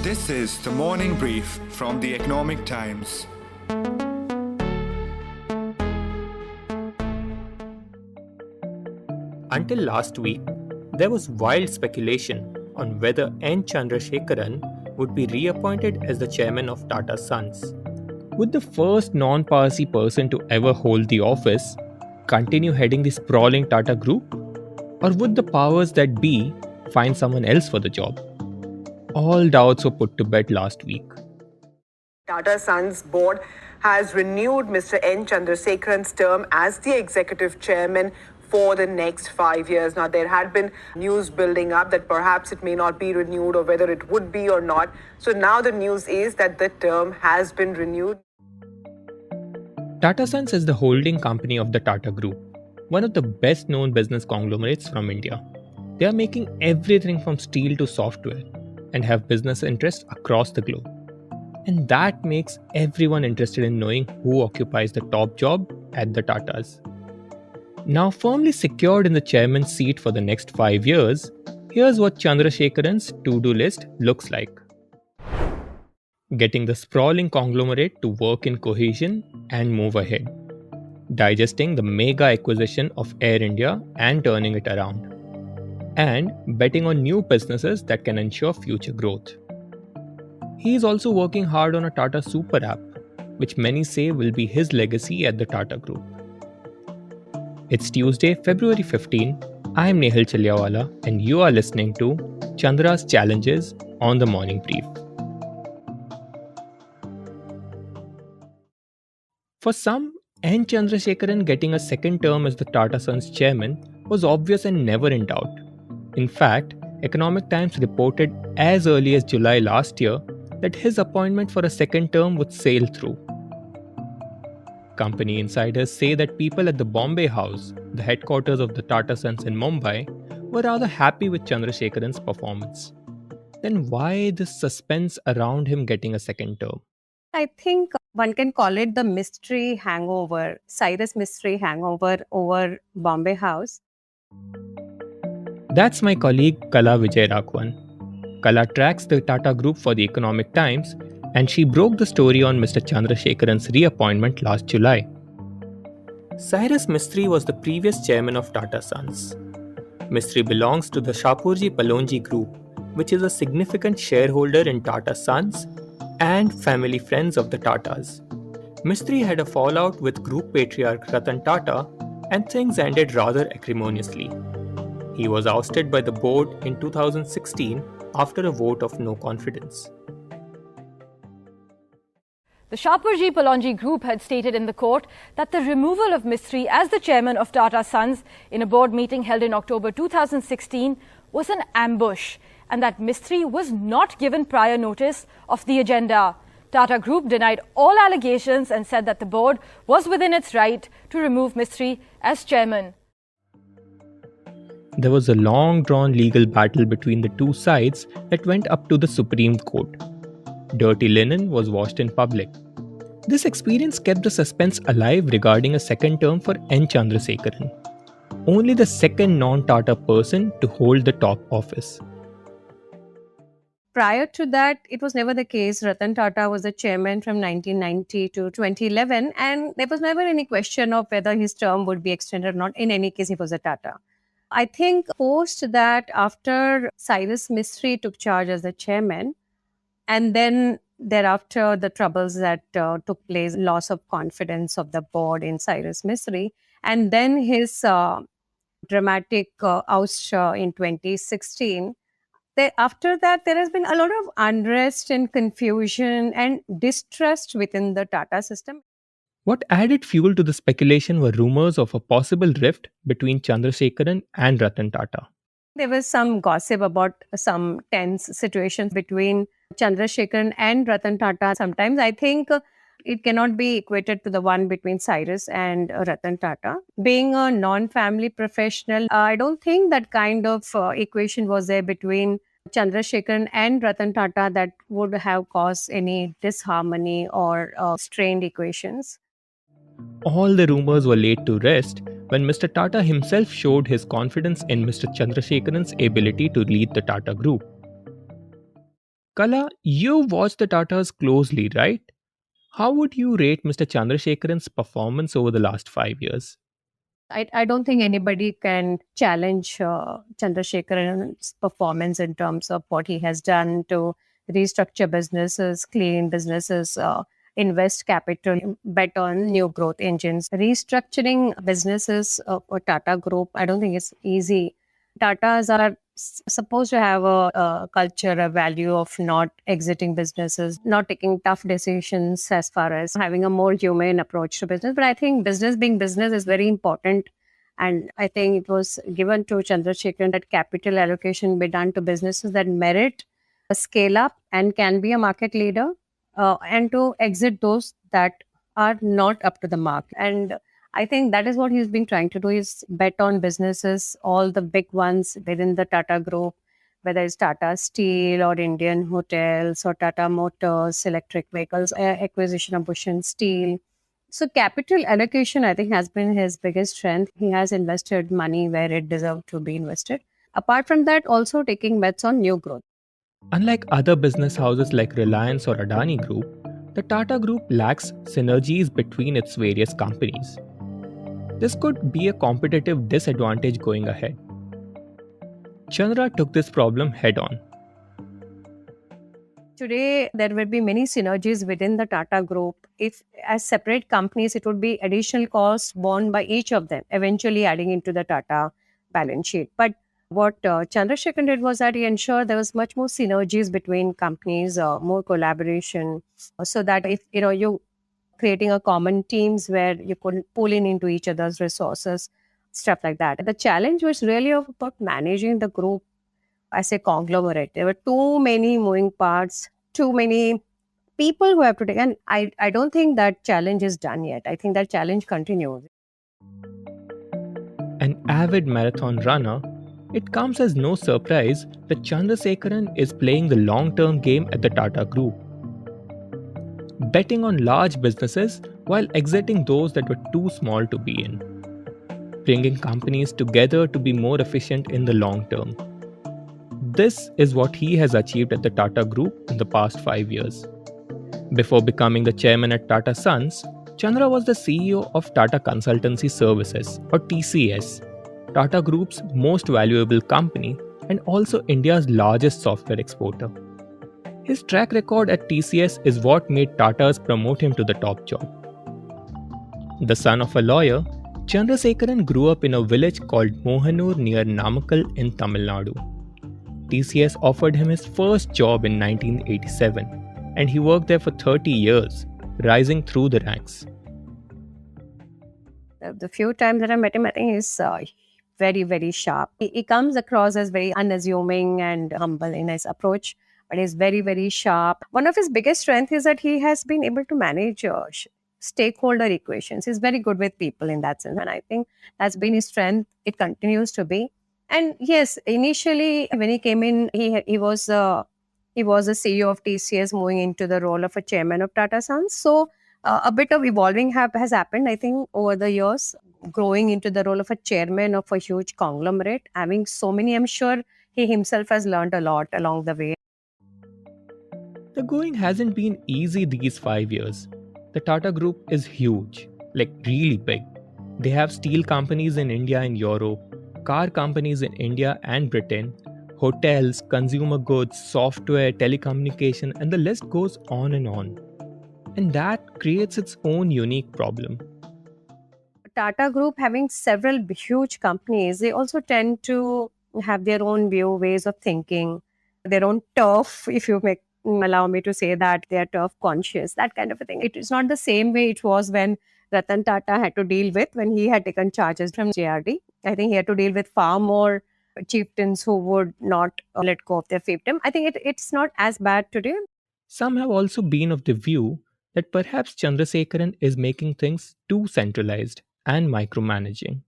This is the morning brief from the Economic Times. Until last week, there was wild speculation on whether N Chandrasekaran would be reappointed as the chairman of Tata Sons. Would the first non-Parsi person to ever hold the office continue heading the sprawling Tata Group? Or would the powers that be find someone else for the job? All doubts were put to bed last week. Tata Sons board has renewed Mr. N Chandrasekaran's term as the executive chairman for the next 5 years. Now, there had been news building up that perhaps it may not be renewed or whether it would be or not. So now the news is that the term has been renewed. Tata Sons is the holding company of the Tata Group, one of the best known business conglomerates from India. They are making everything from steel to software and have business interests across the globe. And that makes everyone interested in knowing who occupies the top job at the Tatas. Now firmly secured in the chairman's seat for the next 5 years, here's what Chandrasekaran's to-do list looks like. Getting the sprawling conglomerate to work in cohesion and move ahead. Digesting the mega acquisition of Air India and turning it around. And betting on new businesses that can ensure future growth. He is also working hard on a Tata Super app, which many say will be his legacy at the Tata Group. It's Tuesday, February 15. I'm Nehal Chaliawala and you are listening to Chandra's Challenges on the Morning Brief. For some, N Chandrasekaran getting a second term as the Tata Sons chairman was obvious and never in doubt. In fact, Economic Times reported as early as July last year that his appointment for a second term would sail through. Company insiders say that people at the Bombay House, the headquarters of the Tata Sons in Mumbai, were rather happy with Chandrasekaran's performance. Then why this suspense around him getting a second term? I think one can call it the mystery hangover, Cyrus mystery hangover over Bombay House. That's my colleague Kala Vijayaraghavan. Kala tracks the Tata Group for the Economic Times and she broke the story on Mr. Chandrasekaran's reappointment last July. Cyrus Mistry was the previous chairman of Tata Sons. Mistry belongs to the Shapoorji Pallonji Group, which is a significant shareholder in Tata Sons and family friends of the Tatas. Mistry had a fallout with group patriarch Ratan Tata and things ended rather acrimoniously. He was ousted by the board in 2016 after a vote of no confidence. The Shapoorji Pallonji Group had stated in the court that the removal of Mistry as the chairman of Tata Sons in a board meeting held in October 2016 was an ambush and that Mistry was not given prior notice of the agenda. Tata Group denied all allegations and said that the board was within its right to remove Mistry as chairman. There was a long-drawn legal battle between the two sides that went up to the Supreme Court. Dirty linen was washed in public. This experience kept the suspense alive regarding a second term for N Chandrasekaran, only the second non-Tata person to hold the top office. Prior to that, it was never the case. Ratan Tata was the chairman from 1990 to 2011 and there was never any question of whether his term would be extended or not. In any case, he was a Tata. I think post that, after Cyrus Mistry took charge as the chairman, and then thereafter the troubles that took place, loss of confidence of the board in Cyrus Mistry, and then his dramatic oust in 2016, after that, there has been a lot of unrest and confusion and distrust within the Tata system. What added fuel to the speculation were rumors of a possible rift between Chandrasekaran and Ratan Tata. There was some gossip about some tense situations between Chandrasekaran and Ratan Tata. Sometimes I think it cannot be equated to the one between Cyrus and Ratan Tata. Being a non-family professional, I don't think that kind of equation was there between Chandrasekaran and Ratan Tata that would have caused any disharmony or strained equations. All the rumors were laid to rest when Mr. Tata himself showed his confidence in Mr. Chandrasekaran's ability to lead the Tata Group. Kala, you watched the Tatas closely, right? How would you rate Mr. Chandrasekaran's performance over the last 5 years? I don't think anybody can challenge Chandrasekaran's performance in terms of what he has done to restructure businesses, clean businesses, invest capital, bet on new growth engines. Restructuring businesses for Tata Group, I don't think it's easy. Tatas are supposed to have a culture, a value of not exiting businesses, not taking tough decisions as far as having a more humane approach to business. But I think business being business is very important. And I think it was given to Chandrasekharan that capital allocation be done to businesses that merit a scale up and can be a market leader, and to exit those that are not up to the mark. And I think that is what he's been trying to do, is bet on businesses, all the big ones within the Tata Group, whether it's Tata Steel or Indian Hotels or Tata Motors, electric vehicles, acquisition of Bush and Steel. So capital allocation, I think, has been his biggest strength. He has invested money where it deserved to be invested. Apart from that, also taking bets on new growth. Unlike other business houses like Reliance or Adani Group, the Tata Group lacks synergies between its various companies. This could be a competitive disadvantage going ahead. Chandra took this problem head on. Today, there will be many synergies within the Tata Group. If as separate companies, it would be additional costs borne by each of them, eventually adding into the Tata balance sheet. But what Chandrasekharan did was that he ensured there was much more synergies between companies, more collaboration, so that if you creating a common teams where you could pull in into each other's resources, stuff like that. The challenge was really about managing the group as a conglomerate. There were too many moving parts, too many people who have to take, and I don't think that challenge is done yet. I think that challenge continues. An avid marathon runner, it comes as no surprise that Chandrasekaran is playing the long-term game at the Tata Group, betting on large businesses while exiting those that were too small to be in, bringing companies together to be more efficient in the long term. This is what he has achieved at the Tata Group in the past 5 years. Before becoming the chairman at Tata Sons, Chandra was the CEO of Tata Consultancy Services, or TCS, Tata Group's most valuable company and also India's largest software exporter. His track record at TCS is what made Tatas promote him to the top job. The son of a lawyer, Chandrasekaran grew up in a village called Mohanur near Namakkal in Tamil Nadu. TCS offered him his first job in 1987, and he worked there for 30 years, rising through the ranks. The few times that I met him, I think he's very, very sharp. He comes across as very unassuming and humble in his approach, but he's very, very sharp. One of his biggest strengths is that he has been able to manage stakeholder equations. He's very good with people in that sense, and I think that's been his strength. It continues to be. And yes, initially when he came in, he was a CEO of TCS, moving into the role of a chairman of Tata Sons. So a bit of evolving has happened, I think, over the years, growing into the role of a chairman of a huge conglomerate, having so many. I'm sure he himself has learned a lot along the way. The going hasn't been easy these 5 years. The Tata Group is huge, like really big. They have steel companies in India and Europe, car companies in India and Britain, hotels, consumer goods, software, telecommunication, and the list goes on and on. And that creates its own unique problem. Tata Group having several huge companies, they also tend to have their own view, ways of thinking, their own turf, if you allow me to say that, they are turf conscious, that kind of a thing. It is not the same way it was when Ratan Tata had to deal with when he had taken charges from JRD. I think he had to deal with far more chieftains who would not let go of their fiefdom. I think it's not as bad today. Some have also been of the view that perhaps Chandrasekaran is making things too centralized and micromanaging.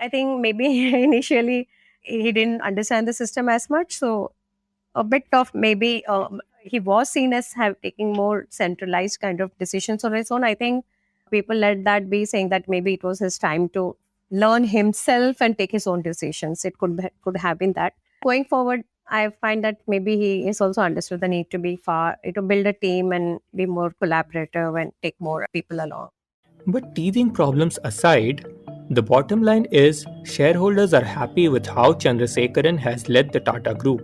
I think maybe initially he didn't understand the system as much. So a bit of maybe he was seen as taking more centralized kind of decisions on his own. I think people let that be, saying that maybe it was his time to learn himself and take his own decisions. It could have been that. Going forward, I find that maybe he is also understood the need to build a team and be more collaborative and take more people along. But teething problems aside, the bottom line is shareholders are happy with how Chandrasekaran has led the Tata Group.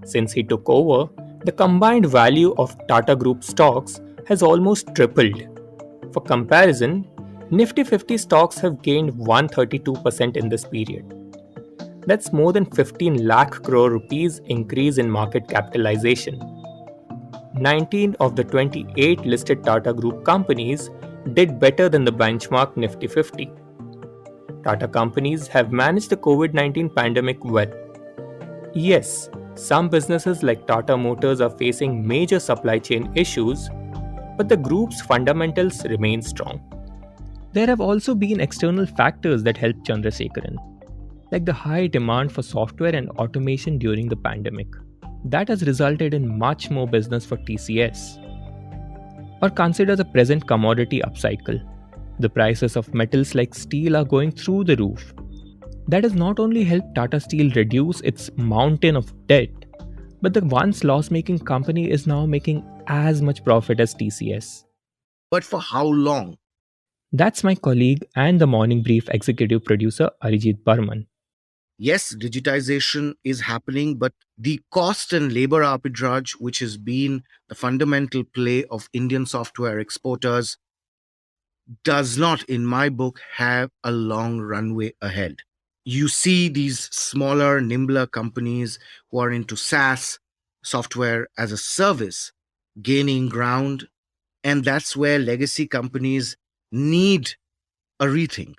Since he took over, the combined value of Tata Group stocks has almost tripled. For comparison, Nifty 50 stocks have gained 132% in this period. That's more than 15 lakh crore rupees increase in market capitalization. 19 of the 28 listed Tata Group companies did better than the benchmark Nifty 50. Tata companies have managed the COVID-19 pandemic well. Yes, some businesses like Tata Motors are facing major supply chain issues, but the group's fundamentals remain strong. There have also been external factors that helped Chandrasekaran, like the high demand for software and automation during the pandemic. That has resulted in much more business for TCS. Or consider the present commodity upcycle. The prices of metals like steel are going through the roof. That has not only helped Tata Steel reduce its mountain of debt, but the once loss-making company is now making as much profit as TCS. But for how long? That's my colleague and the Morning Brief executive producer Arijit Barman. Yes, digitization is happening, but the cost and labor arbitrage, which has been the fundamental play of Indian software exporters, does not, in my book, have a long runway ahead. You see these smaller, nimbler companies who are into SaaS, software as a service, gaining ground, and that's where legacy companies need a rethink.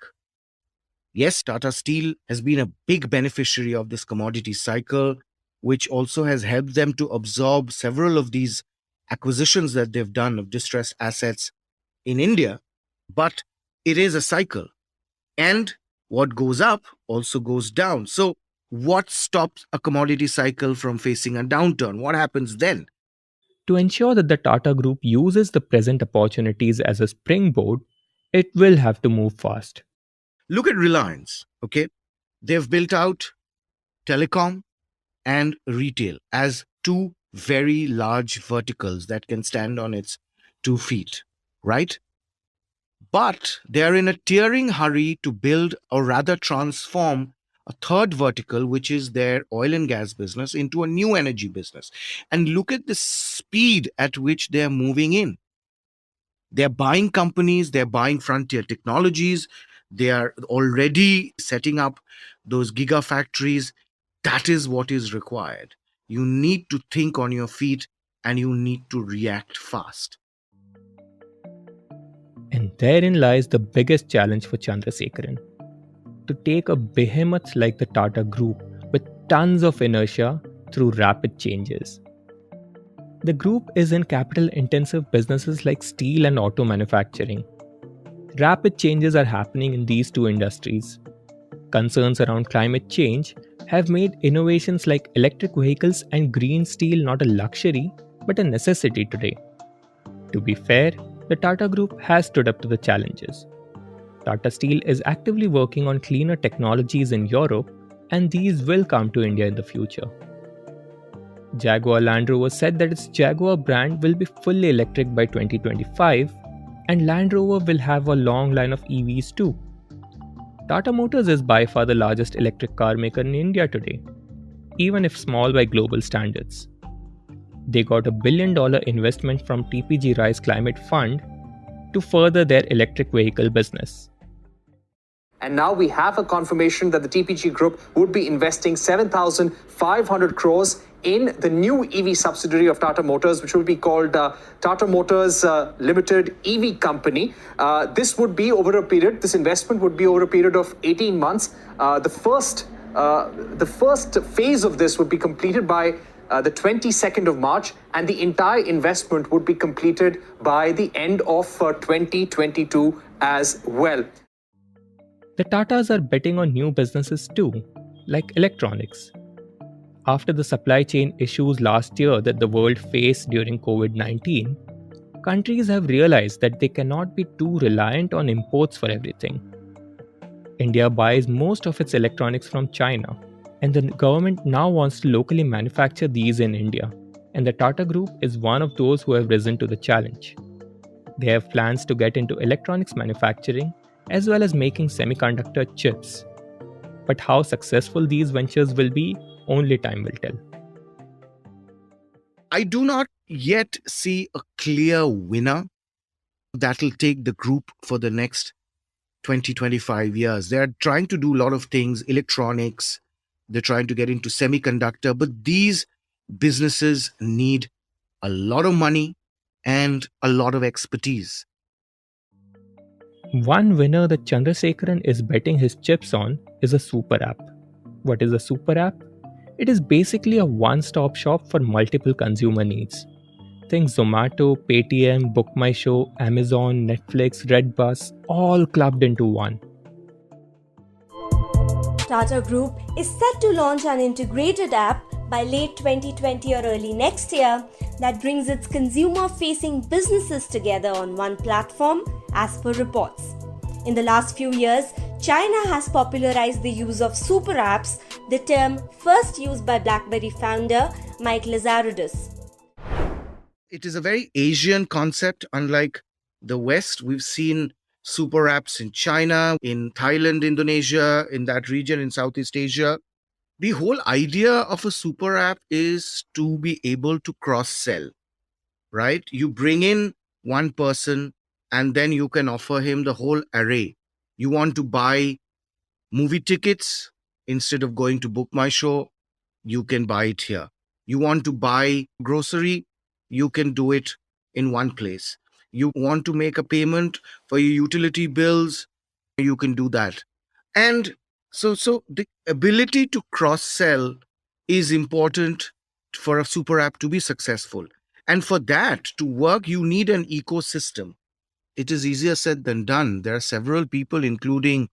Yes, Tata Steel has been a big beneficiary of this commodity cycle, which also has helped them to absorb several of these acquisitions that they've done of distressed assets in India. But it is a cycle. And what goes up also goes down. So what stops a commodity cycle from facing a downturn? What happens then? To ensure that the Tata Group uses the present opportunities as a springboard, it will have to move fast. Look at Reliance, okay? They've built out telecom and retail as two very large verticals that can stand on its 2 feet, right? But they're in a tearing hurry to build or rather transform a third vertical, which is their oil and gas business, into a new energy business. And look at the speed at which they're moving in. They're buying companies, they're buying frontier technologies, they are already setting up those gigafactories. That is what is required. You need to think on your feet and you need to react fast. And therein lies the biggest challenge for Chandrasekaran. To take a behemoth like the Tata Group with tons of inertia through rapid changes. The group is in capital-intensive businesses like steel and auto manufacturing. Rapid changes are happening in these two industries. Concerns around climate change have made innovations like electric vehicles and green steel not a luxury, but a necessity today. To be fair, the Tata Group has stood up to the challenges. Tata Steel is actively working on cleaner technologies in Europe, and these will come to India in the future. Jaguar Land Rover said that its Jaguar brand will be fully electric by 2025, and Land Rover will have a long line of EVs too. Tata Motors is by far the largest electric car maker in India today, even if small by global standards. They got $1 billion investment from TPG Rise Climate Fund to further their electric vehicle business. And now we have a confirmation that the TPG Group would be investing 7,500 crores in the new EV subsidiary of Tata Motors, which will be called Tata Motors Limited EV Company. This investment would be over a period of 18 months. The first phase of this would be completed by the 22nd of March, and the entire investment would be completed by the end of 2022 as well. The Tatas are betting on new businesses too, like electronics. After the supply chain issues last year that the world faced during COVID-19, countries have realized that they cannot be too reliant on imports for everything. India buys most of its electronics from China, And the government now wants to locally manufacture these in India. And the Tata Group is one of those who have risen to the challenge. They have plans to get into electronics manufacturing as well as making semiconductor chips. But how successful these ventures will be, only time will tell. I do not yet see a clear winner that will take the group for the next 20-25 years. They are trying to do a lot of things, electronics, they're trying to get into semiconductor, but these businesses need a lot of money and a lot of expertise. One winner that Chandrasekaran is betting his chips on is a super app. What is a super app? It is basically a one-stop shop for multiple consumer needs. Think Zomato, Paytm, Book My Show, Amazon, Netflix, Redbus, all clubbed into one. Tata Group is set to launch an integrated app by late 2020 or early next year that brings its consumer-facing businesses together on one platform, as per reports. In the last few years, China has popularized the use of super apps, the term first used by BlackBerry founder Mike Lazaridis. It is a very Asian concept. Unlike the West, we've seen super apps in China, in Thailand, Indonesia, in that region, in Southeast Asia. The whole idea of a super app is to be able to cross-sell, right? You bring in one person and then you can offer him the whole array. You want to buy movie tickets instead of going to Book My Show, you can buy it here. You want to buy grocery, you can do it in one place. You want to make a payment for your utility bills, you can do that. And so the ability to cross-sell is important for a super app to be successful. And for that to work, you need an ecosystem. It is easier said than done. There are several people, including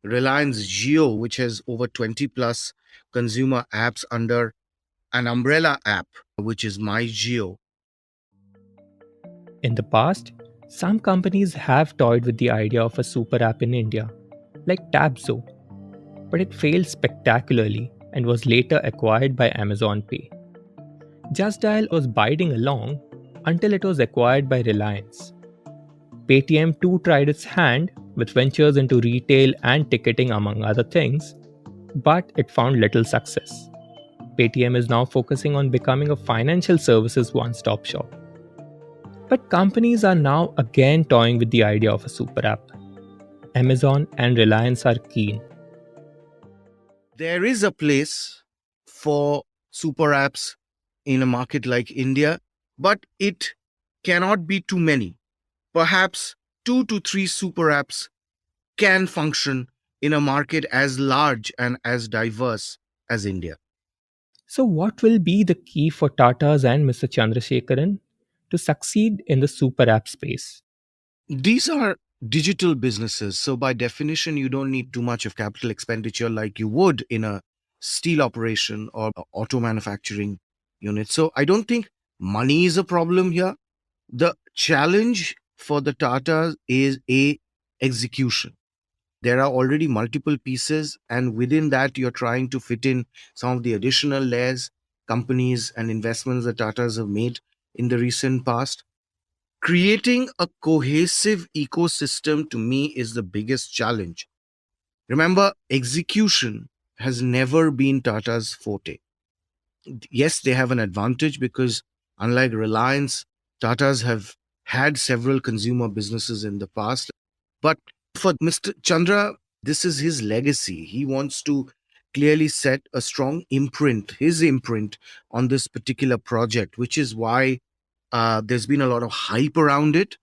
Reliance Jio, which has over 20 plus consumer apps under an umbrella app, which is My Jio. In the past, some companies have toyed with the idea of a super app in India, like Tabzo, but it failed spectacularly and was later acquired by Amazon Pay. Just Dial was biding along until it was acquired by Reliance. Paytm too tried its hand with ventures into retail and ticketing among other things, but it found little success. Paytm is now focusing on becoming a financial services one-stop shop. But companies are now again toying with the idea of a super app. Amazon and Reliance are keen. There is a place for super apps in a market like India, but it cannot be too many. Perhaps 2 to 3 super apps can function in a market as large and as diverse as India. So, what will be the key for Tatas and Mr. Chandrasekaran to succeed in the super app space? These are digital businesses. So by definition, you don't need too much of capital expenditure like you would in a steel operation or auto manufacturing unit. So I don't think money is a problem here. The challenge for the Tatas is execution. There are already multiple pieces, and within that, you're trying to fit in some of the additional layers, companies and investments that Tatas have made in the recent past. Creating a cohesive ecosystem to me is the biggest challenge. Remember, execution has never been Tata's forte. Yes, they have an advantage because unlike Reliance, Tatas have had several consumer businesses in the past. But for Mr. Chandra, this is his legacy. He wants to clearly set a strong imprint, his imprint on this particular project, which is why there's been a lot of hype around it.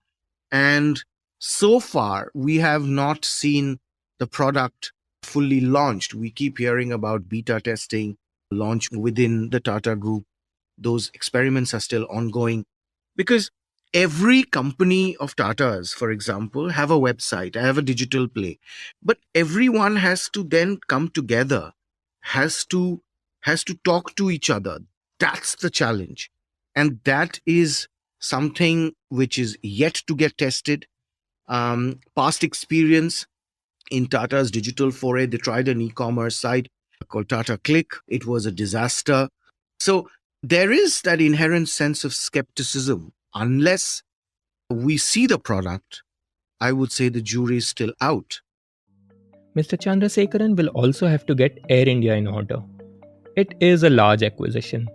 And so far, we have not seen the product fully launched. We keep hearing about beta testing, launch within the Tata Group. Those experiments are still ongoing because every company of Tata's, for example, have a website, have a digital play, but everyone has to then come together, has to talk to each other. That's the challenge. And that is something which is yet to get tested. Past experience in Tata's digital foray, they tried an e-commerce site. called Tata Click. It was a disaster. So there is that inherent sense of skepticism. Unless we see the product, I would say the jury is still out. Mr. Chandrasekaran will also have to get Air India in order. It is a large acquisition,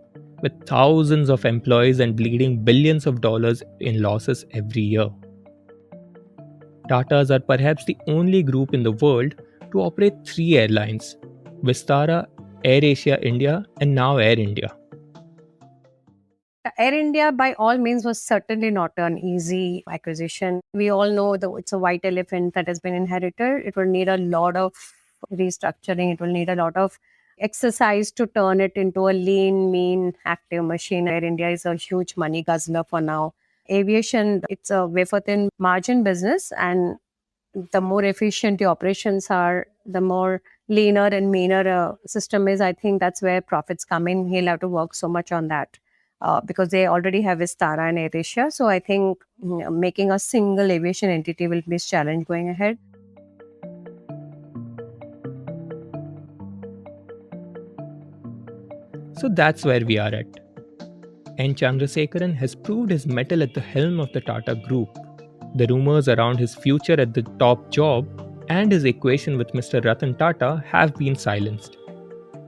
with thousands of employees and bleeding billions of dollars in losses every year. Tatas are perhaps the only group in the world to operate 3 airlines: Vistara, AirAsia India, and now Air India. Air India, by all means, was certainly not an easy acquisition. We all know that it's a white elephant that has been inherited. It will need a lot of restructuring. It will need a lot of exercise to turn it into a lean, mean, active machine. Air India is a huge money guzzler for now. Aviation, it's a wafer-thin margin business, and the more efficient the operations are, the more leaner and meaner a system is. I think that's where profits come in. He'll have to work so much on that. Because they already have Vistara and AirAsia. So I think making a single aviation entity will be a challenge going ahead. So that's where we are at. N Chandrasekaran has proved his mettle at the helm of the Tata Group. The rumours around his future at the top job and his equation with Mr. Ratan Tata have been silenced.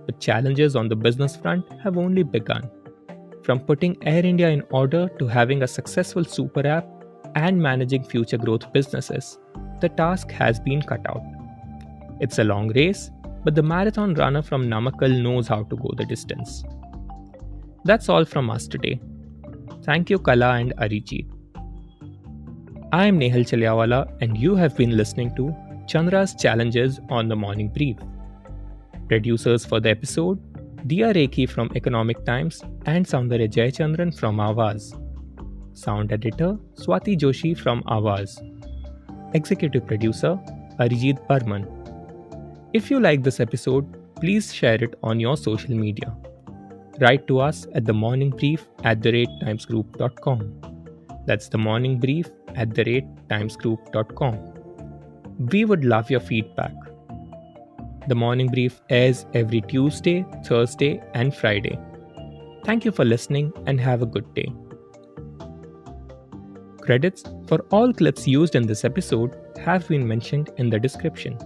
The challenges on the business front have only begun. From putting Air India in order to having a successful super app and managing future growth businesses, the task has been cut out. It's a long race, but the marathon runner from Namakkal knows how to go the distance. That's all from us today. Thank you, Kala and Arijit. I am Nehal Chaliawala, and you have been listening to Chandra's Challenges on the Morning Brief. Producers for the episode: Diya Rekhi from Economic Times and Soundarya Jayachandran from Awaaz. Sound editor Swati Joshi from Awaaz. Executive producer Arijit Barman. If you like this episode, please share it on your social media. Write to us at themorningbrief@timesgroup.com. That's themorningbrief@timesgroup.com. We would love your feedback. The Morning Brief airs every Tuesday, Thursday, and Friday. Thank you for listening and have a good day. Credits for all clips used in this episode have been mentioned in the description.